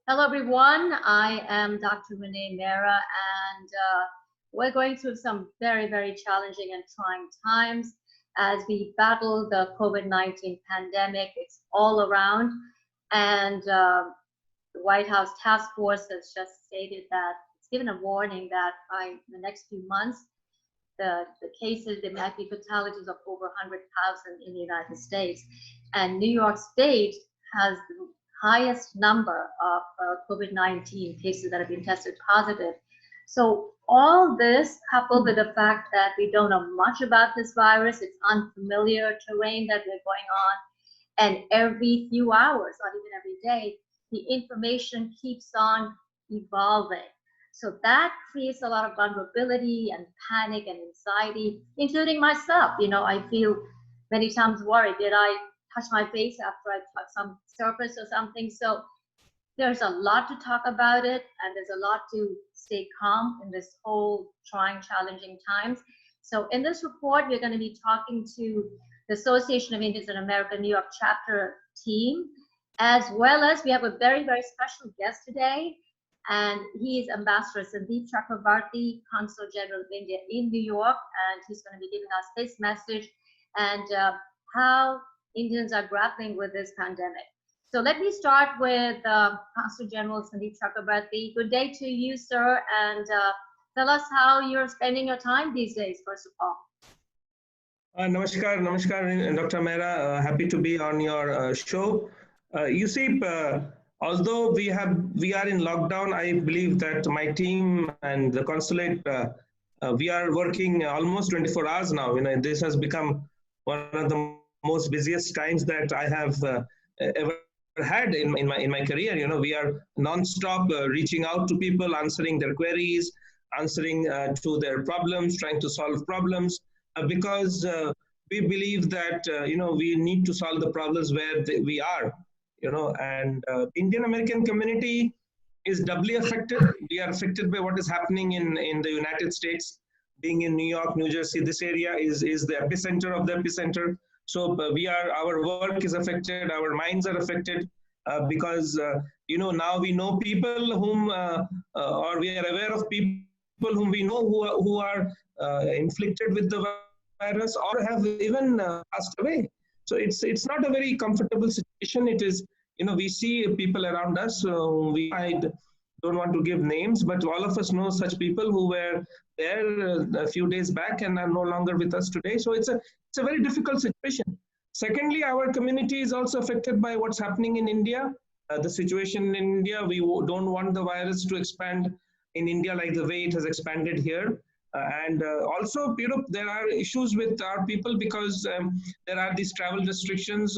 Hello, everyone. I am Dr. Renee Mehrra, and we're going through some very, very challenging and trying times as we battle the COVID-19 pandemic. It's all around, and the White House task force has just stated that it's given a warning that by the next few months, the cases, there might be fatalities of over 100,000 in the United States. And New York State has the highest number of COVID-19 cases that have been tested positive. So all this coupled with the fact that we don't know much about this virus, it's unfamiliar terrain that we're going on, and every few hours, not even every day, the information keeps on evolving. So that creates a lot of vulnerability and panic and anxiety, including myself. I feel many times worried. Did I touch my face after I touched some surface or something? So there's a lot to talk about it, and there's a lot to stay calm in this whole trying, challenging times. So in this report, we're going to be talking to the Association of Indians in America New York chapter team, as well as we have a very, very special guest today, and he is Ambassador Sandeep Chakravorty, Consul General of India in New York, and he's going to be giving us his message and how Indians are grappling with this pandemic. So let me start with Consul General Sandeep Chakravorty. Good day to you, sir, and tell us how you're spending your time these days, first of all. Namaskar, Dr. Mehrra. Happy to be on your show. You see, although we are in lockdown, I believe that my team and the consulate, we are working almost 24 hours now. This has become one of the most busiest times that I have ever had in my career. We are non-stop reaching out to people, answering their queries, answering to their problems, trying to solve problems, because we believe that we need to solve the problems where we are. And Indian American community is doubly affected. We are affected by what is happening in the United States. Being in New York, New Jersey, this area is the epicenter of the epicenter. So our work is affected, our minds are affected, because now we know people whom, or we are aware of people whom we know who are inflicted with the virus or have even passed away. So it's not a very comfortable situation. It is, we see people around us. I don't want to give names, but all of us know such people who were there a few days back and are no longer with us today. So it's a very difficult situation. Secondly, our community is also affected by what's happening in India. The situation in India, we don't want the virus to expand in India like the way it has expanded here. And also, there are issues with our people because there are these travel restrictions.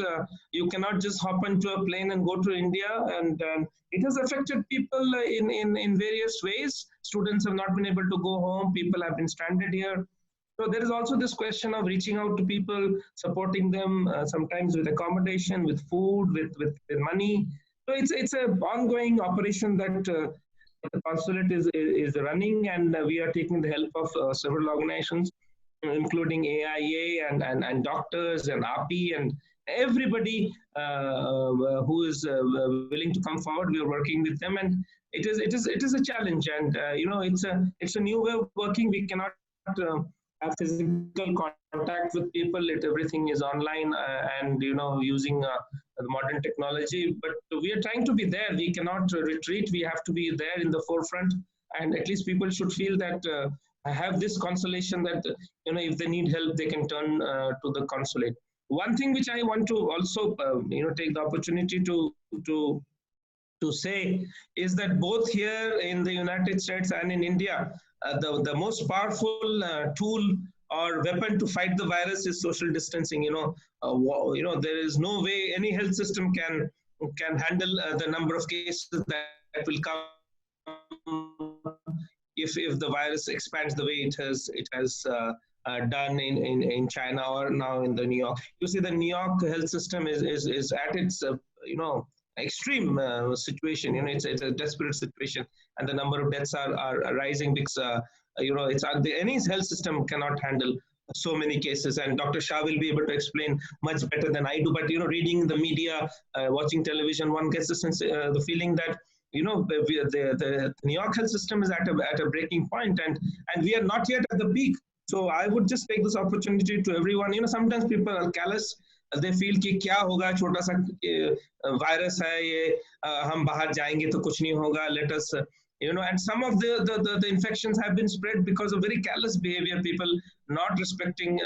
You cannot just hop onto a plane and go to India, and it has affected people in various ways. Students have not been able to go home. People have been stranded here. So there is also this question of reaching out to people, supporting them, sometimes with accommodation, with food, with money. So it's an ongoing operation that the consulate is running, and we are taking the help of several organizations, including AIA and doctors and API and everybody who is willing to come forward. We are working with them, and it is a challenge, and it's a new way of working. We cannot have physical contact with people. Everything is online and using the modern technology, but we are trying to be there. We cannot retreat. We have to be there in the forefront, and at least people should feel that have this consolation that if they need help, they can turn to the consulate. One thing which I want to also take the opportunity to say is that both here in the United States and in India, the most powerful tool or weapon to fight the virus is social distancing. There is no way any health system can handle the number of cases that will come if the virus expands the way it has done in China or now in the New York. You see, the New York health system is at its extreme situation. It's a desperate situation, and the number of deaths are rising because any health system cannot handle so many cases. And Dr. Shah will be able to explain much better than I do. But reading the media, watching television, one gets the feeling that the New York health system is at a breaking point, and we are not yet at the peak. So I would just take this opportunity to everyone. Sometimes people are callous. They feel कि क्या होगा, छोटा सा virus है ये, हम बाहर जाएंगे तो कुछ नहीं होगा. Let us, and some of the infections have been spread because of very callous behavior, people not respecting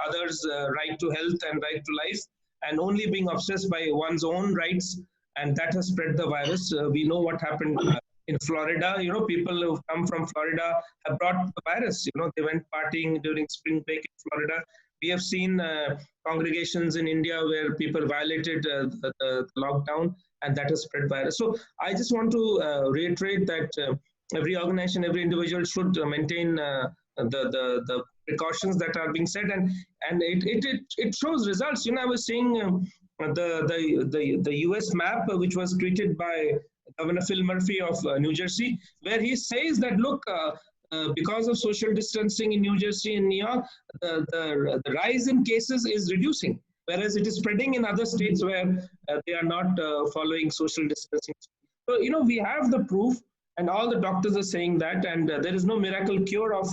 others' right to health and right to life, and only being obsessed by one's own rights, and that has spread the virus. We know what happened in Florida. People who come from Florida have brought the virus. They went partying during spring break in Florida. We have seen congregations in India where people violated the lockdown, and that has spread virus. So I just want to reiterate that every organization, every individual should maintain the precautions that are being said, and it shows results. I was saying the US map, which was tweeted by Governor Phil Murphy of New Jersey, where he says that look, because of social distancing in New Jersey and New York, the rise in cases is reducing, whereas it is spreading in other states where they are not following social distancing. So, we have the proof, and all the doctors are saying that, and there is no miracle cure of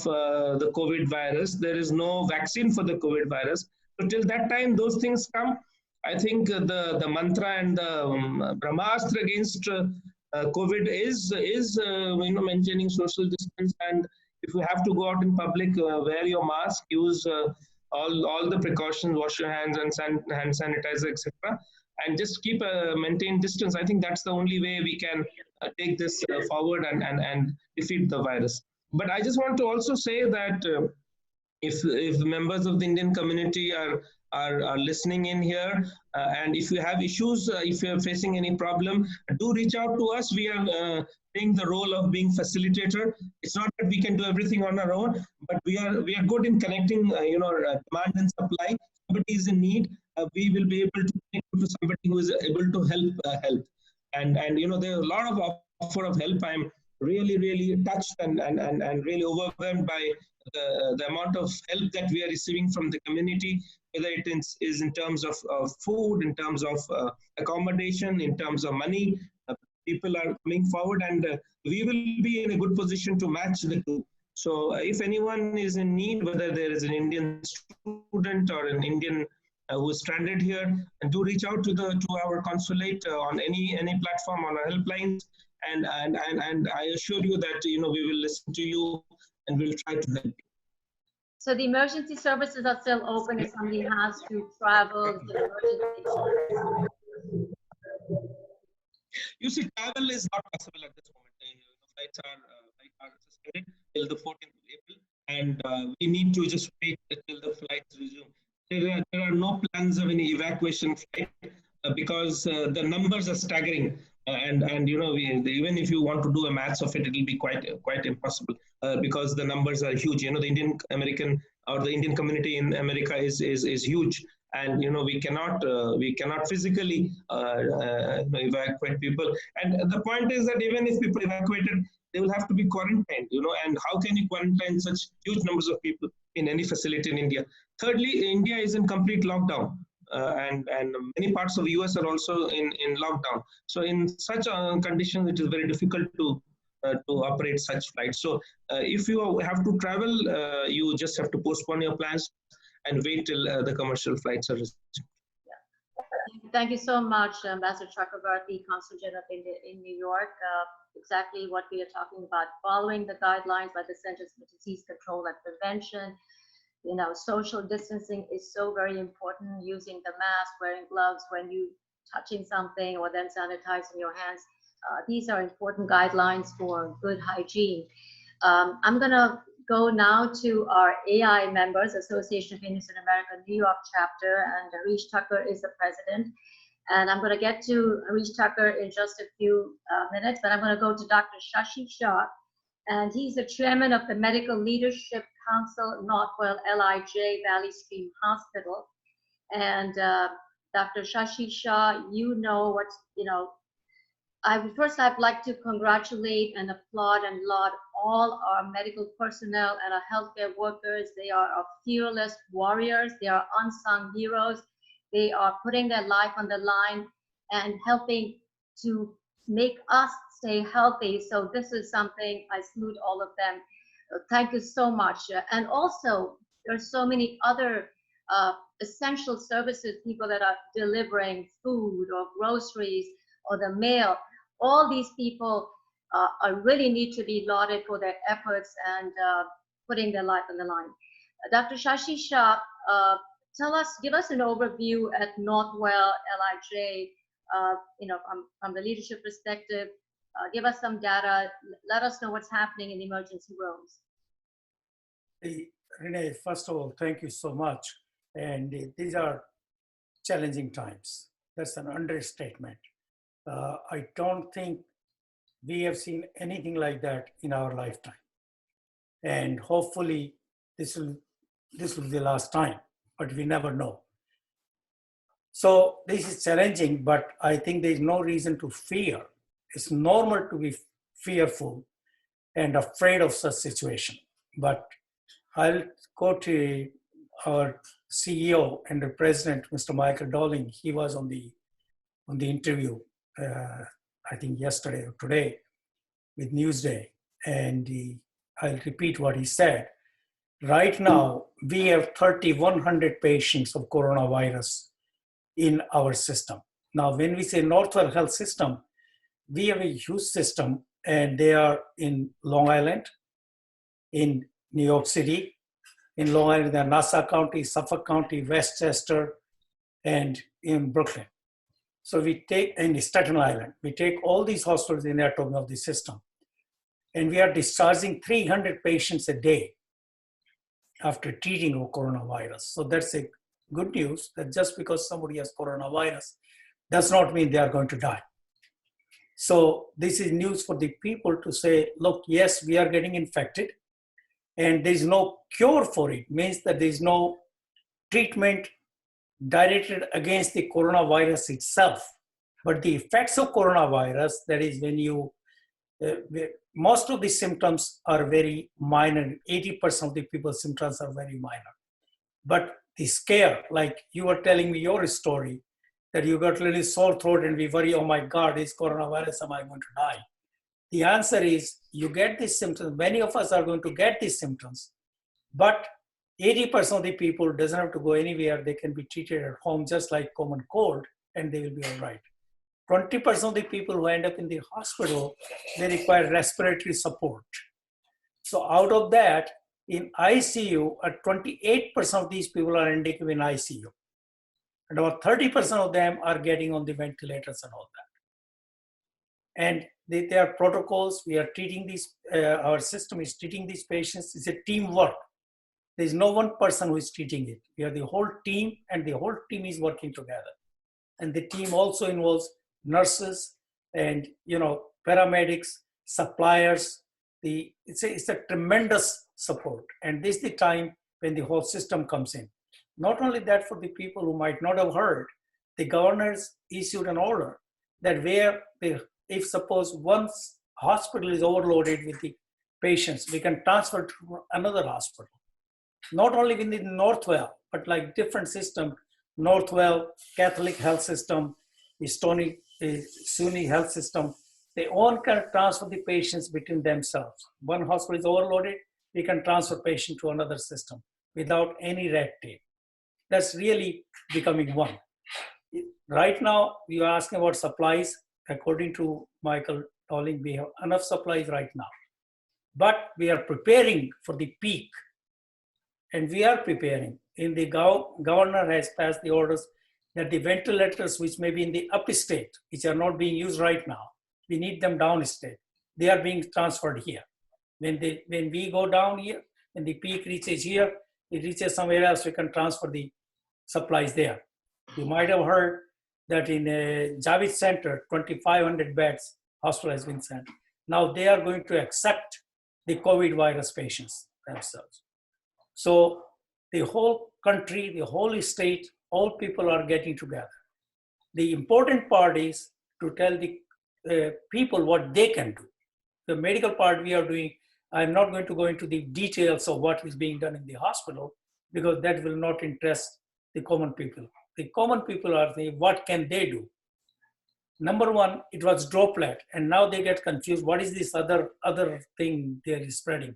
the COVID virus. There is no vaccine for the COVID virus. So till that time, those things come. I think the mantra and the Brahmastra against COVID is maintaining social distance, and if you have to go out in public, wear your mask, use all the precautions, wash your hands and hand sanitizer, etc., and just keep maintain distance. I think that's the only way we can take this forward and defeat the virus. But I just want to also say that if members of the Indian community are listening in here, and if you have issues, if you are facing any problem, do reach out to us. We are playing the role of being facilitator. It's not that we can do everything on our own, but we are good in connecting demand and supply. Somebody is in need, we will be able to connect to somebody who is able to help. And there are a lot of offer of help. I'm really touched and really overwhelmed by the amount of help that we are receiving from the community, whether it is in terms of food, in terms of accommodation, in terms of money. People are coming forward, and we will be in a good position to match the two. So if anyone is in need, whether there is an Indian student or an Indian who is stranded here, and do reach out to our consulate on any platform, on our helplines, and I assure you that we will listen to you and we'll try to help you. So the emergency services are still open if somebody has to travel to emergency. You see, travel is not possible at this moment. Flights are suspended till the 14th of April, and we need to just wait till the flights resume. There are no plans of any evacuation flight because the numbers are staggering. And even if you want to do a maths of it, it will be quite impossible because the numbers are huge. The Indian American or the Indian community in America is huge, and we cannot physically evacuate people. And the point is that even if people evacuated, they will have to be quarantined. And how can you quarantine such huge numbers of people in any facility in India? Thirdly, India is in complete lockdown. And many parts of the US are also in lockdown. So in such conditions, it is very difficult to operate such flights. So if you have to travel, you just have to postpone your plans and wait till the commercial flights are resumed. Thank you so much, Ambassador Chakravorty, Consul General in New York. Exactly what we are talking about, following the guidelines by the Centers for Disease Control and Prevention. Social distancing is so very important, using the mask, wearing gloves when you touching something, or then sanitizing your hands. These are important guidelines for good hygiene. I'm going to go now to our AI members, Association of Indians in America, New York chapter, and Harish Thakkar is the president. And I'm going to get to Harish Thakkar in just a few minutes, but I'm going to go to Dr. Shashi Shah, and he's the chairman of the Medical Leadership Council, Northwell LIJ Valley Stream Hospital. And Dr. Shashi Shah, I'd like to congratulate and applaud and laud all our medical personnel and our healthcare workers. They are our fearless warriors. They are unsung heroes. They are putting their life on the line and helping to make us stay healthy. So this is something I salute all of them. Thank you so much. And also, there's so many other essential services, people that are delivering food or groceries or the mail. All these people are really need to be lauded for their efforts and putting their life on the line. Dr. Shashi Shah, give us an overview at Northwell, LIJ, from the leadership perspective. Give us some data. Let us know what's happening in the emergency rooms. Renee, first of all, thank you so much. And these are challenging times. That's an understatement. I don't think we have seen anything like that in our lifetime. And hopefully this will be the last time, but we never know. So this is challenging, but I think there is no reason to fear. It's normal to be fearful and afraid of such situation. But I'll go to our CEO and the president, Mr. Michael Dowling. He was on the interview, I think yesterday or today with Newsday. And I'll repeat what he said. Right now, we have 3,100 patients of coronavirus in our system. Now, when we say Northwell Health System, we have a huge system, and they are in Long Island, in New York City, in Long Island, in Nassau County, Suffolk County, Westchester, and in Brooklyn. So we take, in Staten Island, we take all these hospitals in the of the system. And we are discharging 300 patients a day after treating of coronavirus. So that's a good news, that just because somebody has coronavirus does not mean they are going to die. So this is news for the people to say, look, yes, we are getting infected and there is no cure for it. Means that there is no treatment directed against the coronavirus itself. But the effects of coronavirus, that is when you, most of the symptoms are very minor. 80% of the people's symptoms are very minor. But the scare, like you were telling me your story, that you got a little sore throat and we worry, oh my God, is coronavirus, am I going to die? The answer is, you get these symptoms. Many of us are going to get these symptoms, but 80% of the people doesn't have to go anywhere. They can be treated at home just like common cold and they will be all right. 20% of the people who end up in the hospital, they require respiratory support. So out of that, in ICU, 28% of these people are ending up in ICU. And about 30% of them are getting on the ventilators and all that. And there are protocols. We are treating these, our system is treating these patients. It's a teamwork. There's no one person who is treating it. We are the whole team, and the whole team is working together. And the team also involves nurses and paramedics, suppliers. It's a tremendous support. And this is the time when the whole system comes in. Not only that, for the people who might not have heard, the governors issued an order that if suppose one hospital is overloaded with the patients, we can transfer to another hospital. Not only within Northwell, but like different system, Northwell, Catholic Health System, Sunni Health System, they all can transfer the patients between themselves. One hospital is overloaded, we can transfer patient to another system without any red tape. That's really becoming one. Right now, we are asking about supplies. According to Michael Dowling, we have enough supplies right now. But we are preparing for the peak. And we are preparing. In the governor has passed the orders that the ventilators, which may be in the upstate, which are not being used right now, we need them downstate. They are being transferred here. When we go down here, and the peak reaches here, it reaches somewhere else, we can transfer the supplies there. You might have heard that in Javits Center, 2,500 beds, hospital has been sent. Now they are going to accept the COVID virus patients themselves. So the whole country, the whole state, all people are getting together. The important part is to tell the people what they can do. The medical part we are doing, I'm not going to go into the details of what is being done in the hospital because that will not interest the common people. The common people are saying, what can they do? Number one, it was droplet, and now they get confused. What is this other thing they are spreading?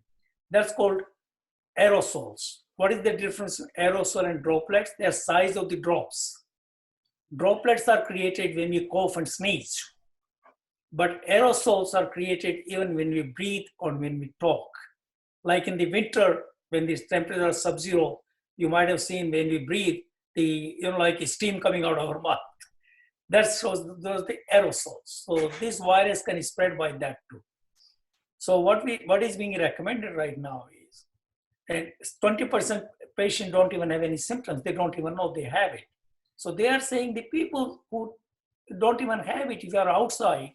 That's called aerosols. What is the difference in aerosol and droplets? They are size of the drops. Droplets are created when we cough and sneeze, but aerosols are created even when we breathe or when we talk. Like in the winter, when the temperature is sub-zero, you might have seen when we breathe, like steam coming out of our mouth. That shows those the aerosols. So this virus can spread by that too. So what is being recommended right now is, and 20% patients don't even have any symptoms. They don't even know they have it. So they are saying the people who don't even have it, if you are outside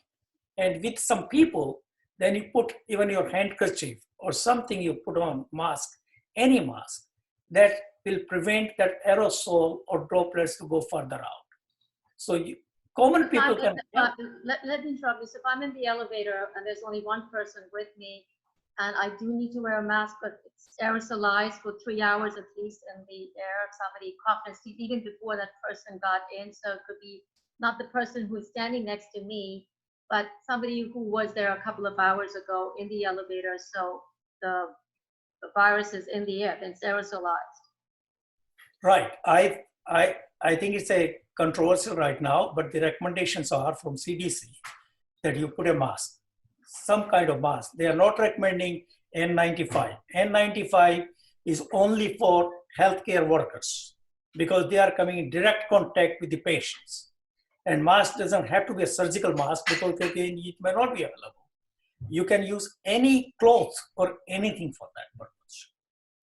and with some people, then you put even your handkerchief or something you put on, mask, any mask, that will prevent that aerosol or droplets to go further out. So common people can. Let me interrupt you. So if I'm in the elevator and there's only one person with me, and I do need to wear a mask, but it's aerosolized for 3 hours at least in the air, if somebody coughed and sneezed even before that person got in. So it could be not the person who's standing next to me, but somebody who was there a couple of hours ago in the elevator. So the virus is in the air, it's aerosolized. Right. I think it's a controversial right now, but the recommendations are from CDC that you put a mask, some kind of mask. They are not recommending N95. N95 is only for healthcare workers because they are coming in direct contact with the patients. And mask doesn't have to be a surgical mask because it may not be available. You can use any clothes or anything for that purpose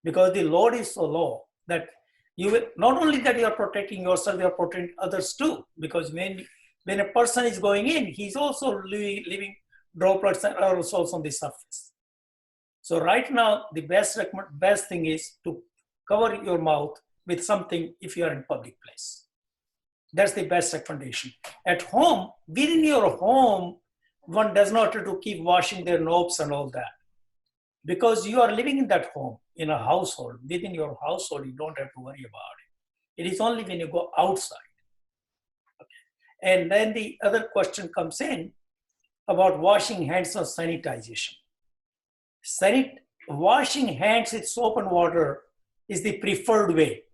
because the load is so low that you will, not only that you are protecting yourself, you are protecting others too. Because when a person is going in, he's also leaving droplets and aerosols on the surface. So right now, the best thing is to cover your mouth with something if you are in public place. That's the best recommendation. At home, within your home, one does not have to keep washing their knobs and all that. Because you are living in that home, in a household, within your household, you don't have to worry about it. It is only when you go outside. Okay. And then the other question comes in about washing hands or sanitization. Washing hands with soap and water is the preferred way.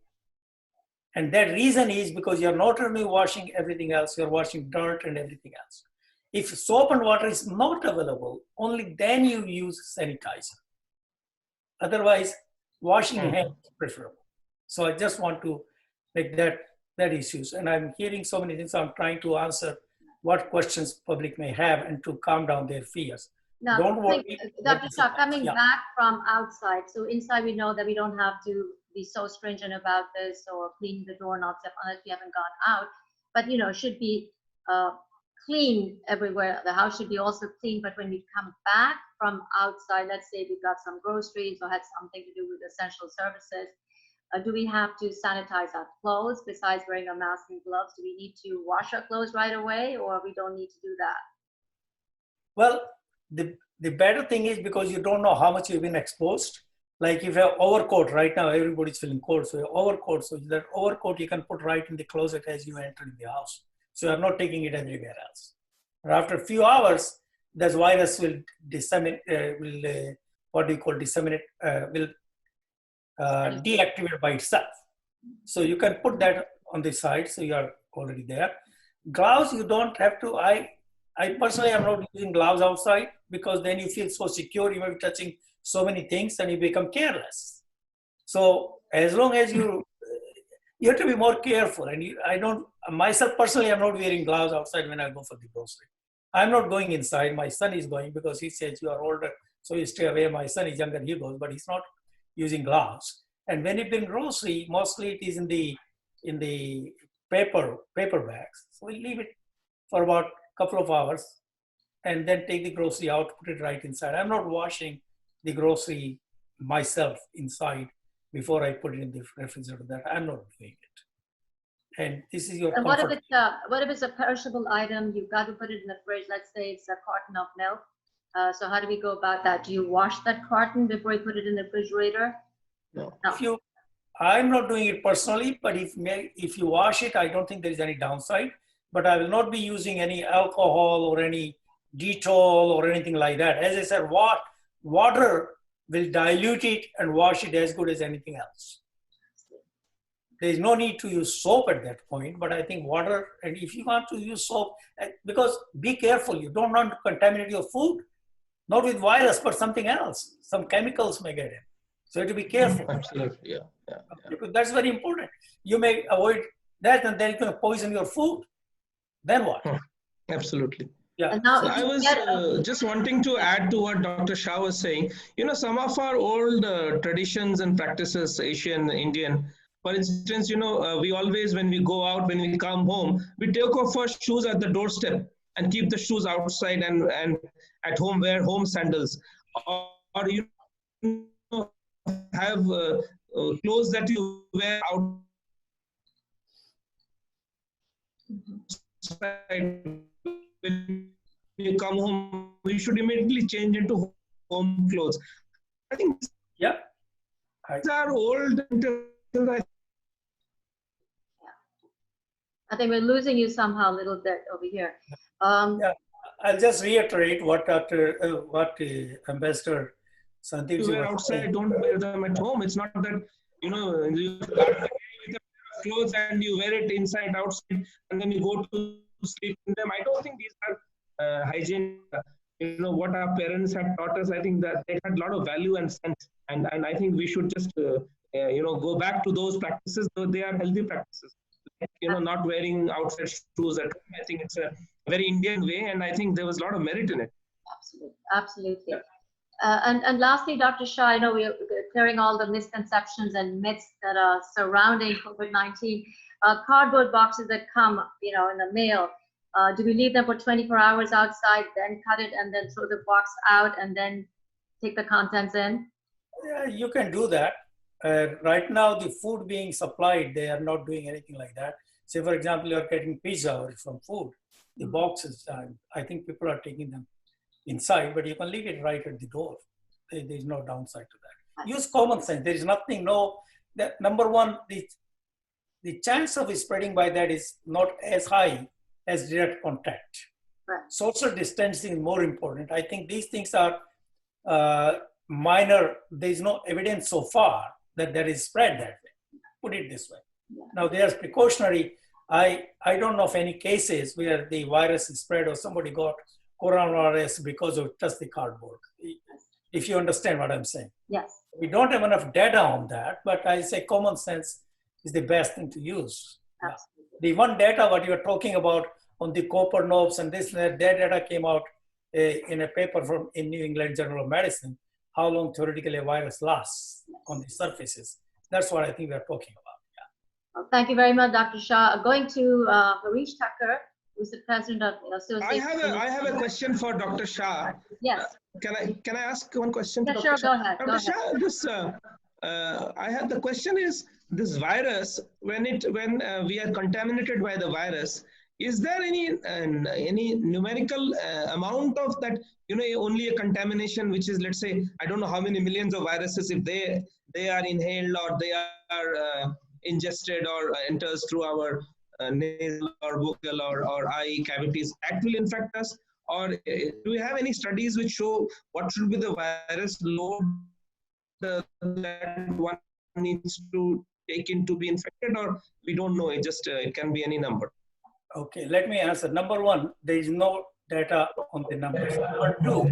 And that reason is because you're not only washing everything else, you're washing dirt and everything else. If soap and water is not available, only then you use sanitizer. Otherwise, washing hands is preferable. So I just want to make that issues. And I'm hearing so many things. So I'm trying to answer what questions public may have and to calm down their fears. Now, don't worry. Dr. Shah, coming back from outside, so inside we know that we don't have to be so stringent about this or clean the doorknobs unless we haven't gone out. But should be clean everywhere. The house should be also clean. But when we come back from outside, let's say we've got some groceries or had something to do with essential services, do we have to sanitize our clothes besides wearing a mask and gloves? Do we need to wash our clothes right away, or we don't need to do that? Well, the better thing is because you don't know how much you've been exposed. Like if you have overcoat right now, everybody's feeling cold. So your overcoat, so that overcoat you can put right in the closet as you enter in the house. So you're not taking it everywhere else. But after a few hours, this virus will disseminate, deactivate by itself. So you can put that on the side. So you are already there. Gloves, you don't have to. I personally am not using gloves outside because then you feel so secure. You may be touching so many things and you become careless. So as long as you have to be more careful. And myself personally, I'm not wearing gloves outside when I go for the grocery. I'm not going inside. My son is going because he says you are older, so you stay away. My son is younger, he goes, but he's not using gloves. And when you bring grocery, mostly it is in the paper bags. So we leave it for about a couple of hours and then take the grocery out, put it right inside. I'm not washing the grocery myself inside before I put it in the refrigerator. That I'm not doing it. And this is your. And what if it's a perishable item? You've got to put it in the fridge. Let's say it's a carton of milk. So how do we go about that? Do you wash that carton before you put it in the refrigerator? No. I'm not doing it personally, but if you wash it, I don't think there is any downside but I will not be using any alcohol or any Dettol or anything like that. As I said, water will dilute it and wash it as good as anything else. There is no need to use soap at that point, but I think water, and if you want to use soap, because be careful, you don't want to contaminate your food, not with virus, but something else. Some chemicals may get in. So you have to be careful. Absolutely, yeah. Because that's very important. You may avoid that and then you can poison your food. Then what? Absolutely. Yeah. And now So I was just wanting to add to what Dr. Shah was saying. Some of our old traditions and practices, Asian, Indian, for instance, we always, when we go out, when we come home, we take off our shoes at the doorstep and keep the shoes outside, and at home wear home sandals. Or have clothes that you wear outside. When you come home, you should immediately change into home clothes. I think Yeah. these are old. I think we're losing you somehow a little bit over here. Yeah. I'll just reiterate what Ambassador Sandeep You ji wear was outside, saying. don't wear them at home. It's not that you start with a clothes and you wear it inside, outside, and then you go to sleep in them. I don't think these are hygiene. What our parents had taught us. I think that they had a lot of value and sense, and I think we should just go back to those practices, though they are healthy practices. Not wearing outside shoes at home. I think it's a very Indian way, and I think there was a lot of merit in it. Absolutely. And lastly, Dr. Shah, I know we're clearing all the misconceptions and myths that are surrounding COVID-19. Cardboard boxes that come, in the mail, do we leave them for 24 hours outside, then cut it and then throw the box out and then take the contents in? Yeah, you can do that. Right now, the food being supplied, they are not doing anything like that. Say, for example, you're getting pizza or some food, the boxes, I think people are taking them inside, but you can leave it right at the door. There's no downside to that. Use common sense. There is nothing, that number one, the chance of spreading by that is not as high as direct contact. Right. Social distancing is more important. I think these things are minor. There's no evidence so far that there is spread that way. Put it this way. Yeah. Now there's precautionary. I don't know of any cases where the virus is spread or somebody got coronavirus because of just the cardboard. If you understand what I'm saying. Yes. We don't have enough data on that, but I say common sense is the best thing to use. Absolutely. The one data what you are talking about on the copper knobs and this, that data came out in a paper in New England Journal of Medicine, how long theoretically a virus lasts on the surfaces. That's what I think we're talking about. Yeah. Well, thank you very much, Dr. Shah. Going to Harish Thakkar, who's the president of the Association. I have a question for Dr. Shah. Yes. Can I ask one question? Yeah, to sure. Dr. Go ahead. Dr. Shah, I had the question is, this virus, when we are contaminated by the virus, is there any numerical amount of that, only a contamination, which is, let's say, I don't know how many millions of viruses, if they are inhaled or they are ingested or enters through our nasal or vocal or eye cavities, that will infect us? Or do we have any studies which show what should be the virus load that one needs to take in to be infected, or we don't know? It can be any number. Okay, let me answer. Number one, there is no data on the numbers. Number two,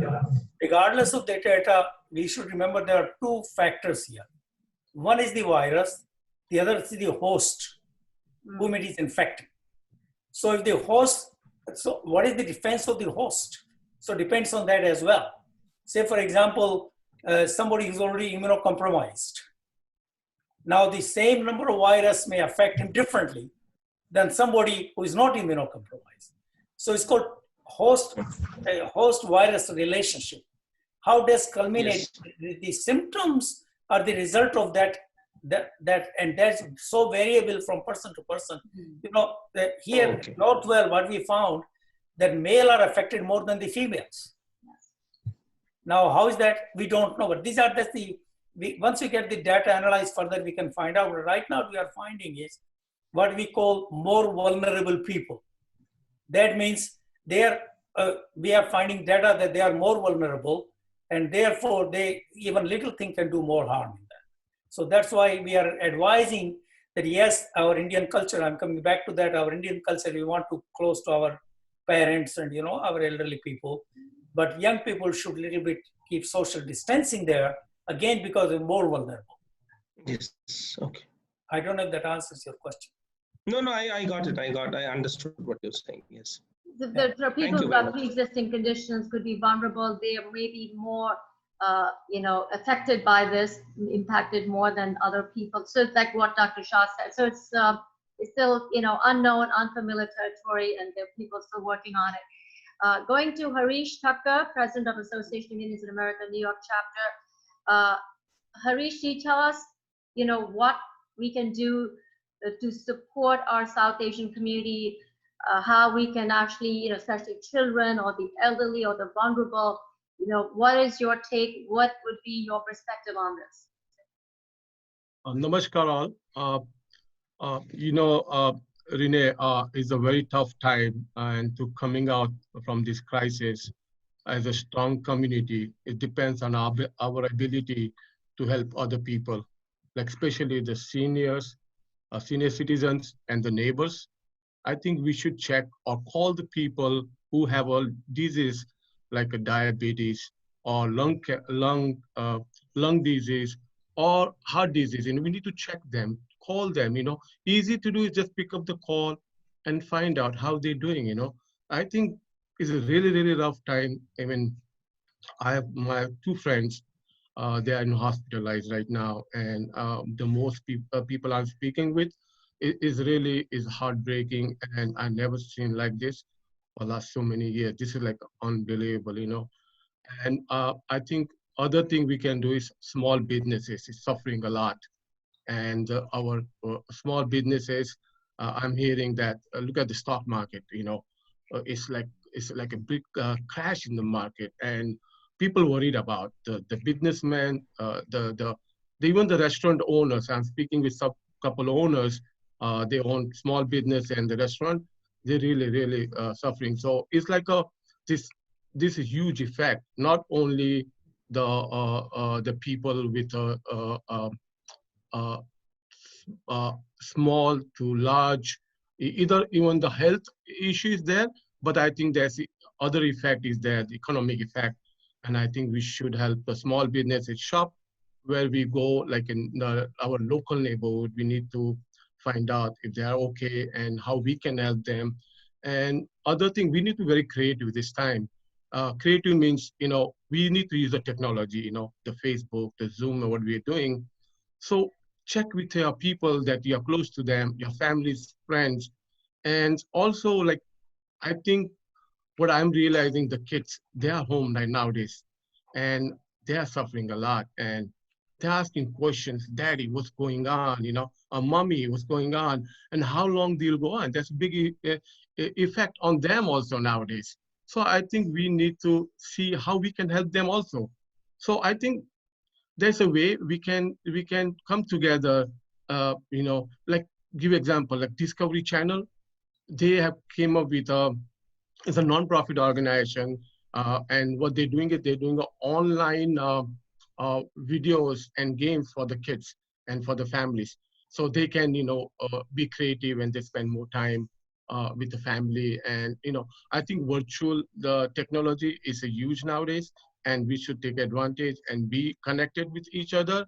regardless of the data, we should remember there are two factors here. One is the virus, the other is the host whom it is infecting. So if the host, so what is the defense of the host? So depends on that as well. Say, for example, somebody who's already immunocompromised. Now the same number of virus may affect him differently than somebody who is not immunocompromised. So it's called host-virus relationship. How does culminate? Yes. The symptoms are the result of that, and that's so variable from person to person. Here in Northwell, what we found, that male are affected more than the females. Now, how is that? We don't know, but these are just once we get the data analyzed further, we can find out. Right now, we are finding is what we call more vulnerable people. that means we are finding data that they are more vulnerable, and therefore they even little thing can do more harm in that. So that's why we are advising that yes, our Indian culture, I'm coming back to that, our Indian culture, we want to close to our parents and our elderly people, but young people should little bit keep social distancing there, again, because they're more vulnerable. Yes. Okay. I don't know if that answers your question. No, I got it. I understood what you're saying. Yes. The Thank people you who very have much. pre-existing conditions could be vulnerable. They are maybe more, affected by this, impacted more than other people. So it's like what Dr. Shah said. So it's still, unknown, unfamiliar territory, and there are people still working on it. Going to Harish Thakkar, President of Association of Indians in America, New York chapter. Harish, can you tell us, what we can do to support our South Asian community, how we can actually, especially children or the elderly or the vulnerable, what is your take? What would be your perspective on this? Namaskar all. Renee, it's a very tough time, and to coming out from this crisis as a strong community, it depends on our ability to help other people, like especially the seniors, senior citizens, and the neighbors. I think we should check or call the people who have a disease like a diabetes or lung disease or heart disease, and we need to check them, call them. Easy to do is just pick up the call and find out how they're doing. I think it's a really rough time. I mean, I have my two friends. They are hospitalized right now, and the most people I'm speaking with is really is heartbreaking, and I never seen like this for last so many years. This is like unbelievable. And I think other thing we can do is small businesses is suffering a lot, and our small businesses. I'm hearing that look at the stock market. It's like a big crash in the market, and people worried about the businessmen, even the restaurant owners. I'm speaking with some couple owners. They own small business and the restaurant. They're really suffering. So it's like this huge effect. Not only the people with uh, small to large, either even the health issue is there, but I think there's the other effect is there, the economic effect. And I think we should help the small businesses shop where we go, like in our local neighborhood, we need to find out if they are okay and how we can help them. And other thing, we need to be very creative this time. Creative means, we need to use the technology, the Facebook, the Zoom, what we're doing. So check with your people that you're close to them, your families, friends. And also, like, I think what I'm realizing, the kids, they are home right nowadays, and they are suffering a lot. And they're asking questions, Daddy, what's going on? Mommy, what's going on? And how long they'll go on? That's a big effect on them also nowadays. So I think we need to see how we can help them also. So I think there's a way we can come together. Like give example, like Discovery Channel, they have came up with it's a non-profit organization, and what they're doing is they're doing online videos and games for the kids and for the families, so they can be creative and they spend more time with the family. And I think virtual the technology is a huge nowadays, and we should take advantage and be connected with each other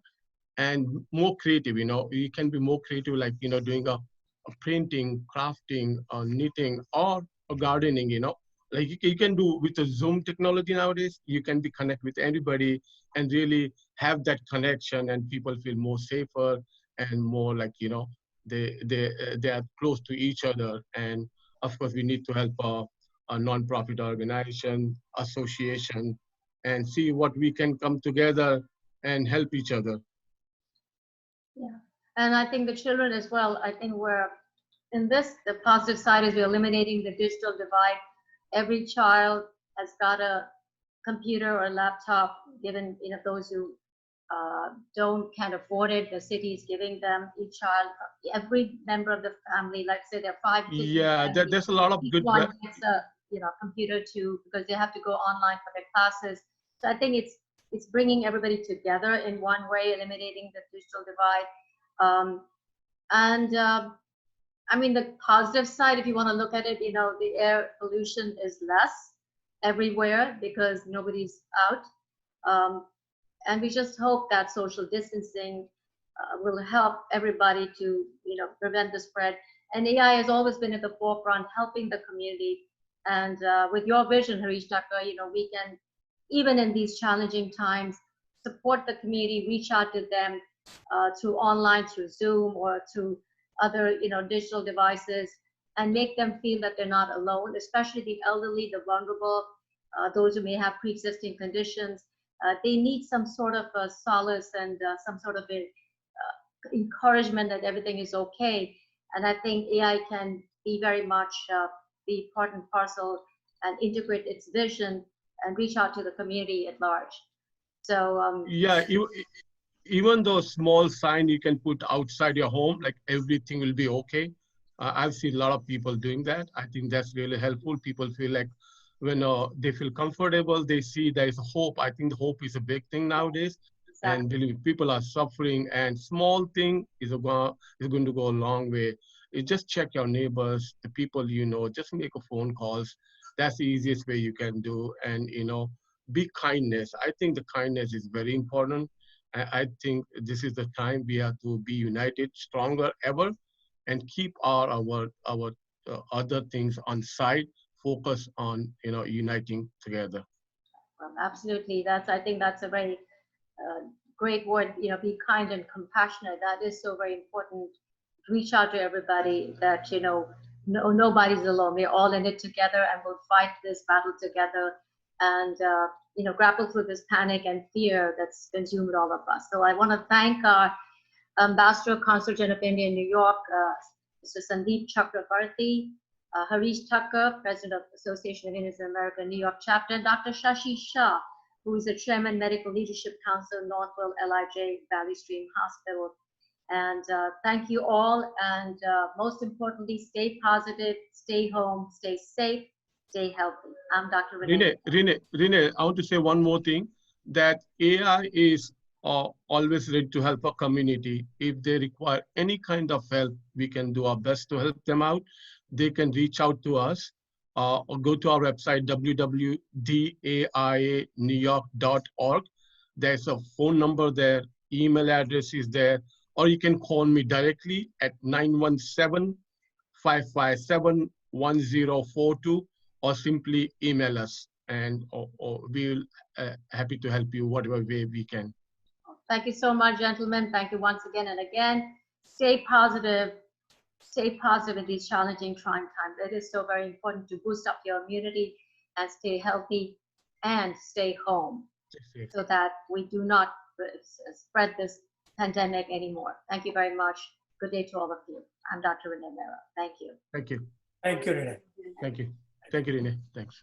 and more creative. You can be more creative, like doing a painting, crafting, or knitting, or gardening. Like you can do with the Zoom technology nowadays. You can be connect with anybody and really have that connection, and people feel more safer and more like they are close to each other. And of course, we need to help a non-profit organization, association, and see what we can come together and help each other. Yeah, and I think the children as well. I think we're in this. The positive side is we're eliminating the digital divide. Every child has got a computer or laptop, given those who can't afford it. The city is giving them each child, every member of the family. Let's say there are 5 kids in the Yeah, family. there's a lot of Each good. one gets a computer too, because they have to go online for their classes. So I think it's bringing everybody together in one way, eliminating the digital divide. I mean, the positive side, if you want to look at it, the air pollution is less everywhere because nobody's out. And we just hope that social distancing will help everybody to, prevent the spread. And AI has always been at the forefront, helping the community. And with your vision, Harish, Thakkar, we can, even in these challenging times, support the community, reach out to them through online, through Zoom, or through other, digital devices, and make them feel that they're not alone, especially the elderly, the vulnerable, those who may have pre-existing conditions. They need some sort of solace and some sort of encouragement that everything is okay. And I think AI can be very much be part and parcel and integrate its vision and reach out to the community at large. So Yeah, even those small sign you can put outside your home, like everything will be okay. I've seen a lot of people doing that. I think that's really helpful. People feel like when they feel comfortable, they see there is hope. I think the hope is a big thing nowadays. exactly. And believe me, people are suffering, and small thing is going to go a long way. You just check your neighbors, the people just make a phone calls. That's the easiest way you can do. And be kindness. I think the kindness is very important. I think this is the time we have to be united, stronger ever, and keep our other things on side. Focus on uniting together. Absolutely. I think that's a very great word, be kind and compassionate. That is so very important. Reach out to everybody that, nobody's alone. We're all in it together, and we'll fight this battle together and, grapple through this panic and fear that's consumed all of us. So I want to thank our Ambassador, Consul General of India in New York, Mr. Sandeep Chakravorty, Harish Thakkar, President of the Association of Indians in America, New York chapter, and Dr. Shashi Shah, who is the Chairman, Medical Leadership Council, Northwell LIJ Valley Stream Hospital. And thank you all. And most importantly, stay positive, stay home, stay safe, stay healthy. I'm Dr. Renee. Renee, I want to say one more thing, that AI is always ready to help our community. If they require any kind of help, we can do our best to help them out. They can reach out to us or go to our website, www.daianewyork.org. There's a phone number there, email address is there, or you can call me directly at 917-557-1042, or simply email us, and we'll happy to help you whatever way we can. Thank you so much, gentlemen. Thank you once again and again. Stay positive. Stay positive in these challenging, trying times. It is so very important to boost up your immunity and stay healthy and stay home so that we do not spread this pandemic anymore. Thank you very much. Good day to all of you. I'm Dr. Renee Mehrra. Thank you. Thank you. Thank you, Renee. Thank you. Thank you, Renee. Thanks.